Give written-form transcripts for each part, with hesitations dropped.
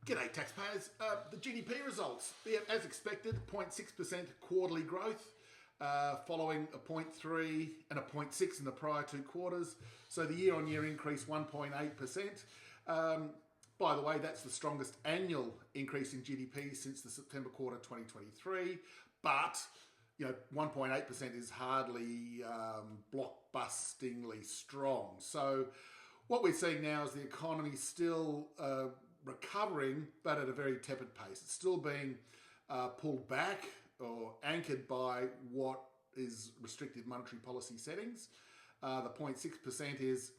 G'day taxpayers. The GDP results, as expected, 0.6% quarterly growth, following a 0.3 and a 0.6 in the prior two quarters. So the year-on-year increase 1.8%. By the way, that's the strongest annual increase in GDP since the September quarter 2023. But 1.8% is hardly blockbustingly strong. So what we're seeing now is the economy still recovering, but at a very tepid pace. It's still being pulled back or anchored by what is restrictive monetary policy settings. The 0.6% is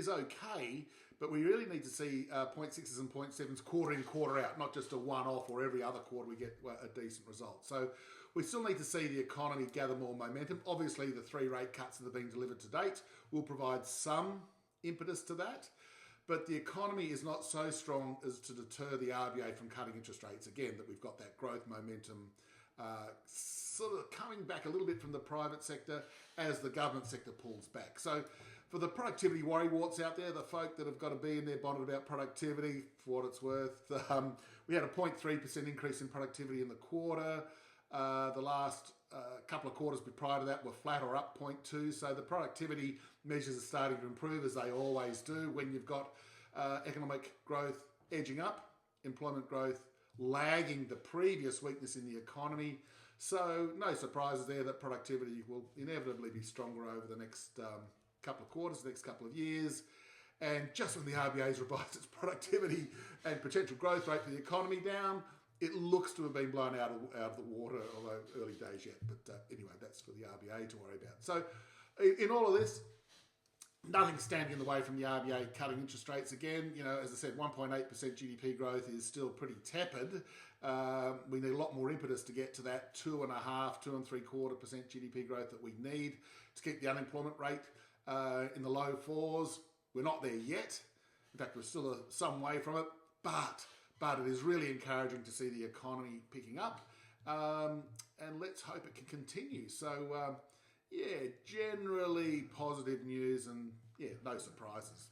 okay, but we really need to see 0.6s and 0.7s quarter in, quarter out, not just a one-off or every other quarter we get a decent result. So we still need to see the economy gather more momentum. Obviously, the 3 rate cuts that have been delivered to date will provide some impetus to that. But the economy is not so strong as to deter the RBA from cutting interest rates. Again, that we've got that growth momentum sort of coming back a little bit from the private sector as the government sector pulls back. So for the productivity worrywarts out there, the folk that have got to be in their bonnet about productivity, for what it's worth, we had a 0.3% increase in productivity in the quarter. The last couple of quarters prior to that were flat or up 0.2. So the productivity measures are starting to improve, as they always do when you've got economic growth edging up, employment growth lagging the previous weakness in the economy. So no surprises there that productivity will inevitably be stronger over the next couple of quarters, the next couple of years. And just when the RBA's revised its productivity and potential growth rate for the economy down, it looks to have been blown out of the water, although early days yet. But anyway, that's for the RBA to worry about. So in all of this, nothing standing in the way from the RBA cutting interest rates again. As I said, 1.8% GDP growth is still pretty tepid. We need a lot more impetus to get to that 2.5%, 2.75% GDP growth that we need to keep the unemployment rate in the low 4s. We're not there yet. In fact, we're still some way from it, but it is really encouraging to see the economy picking up, and let's hope it can continue. So, generally positive news and, no surprises.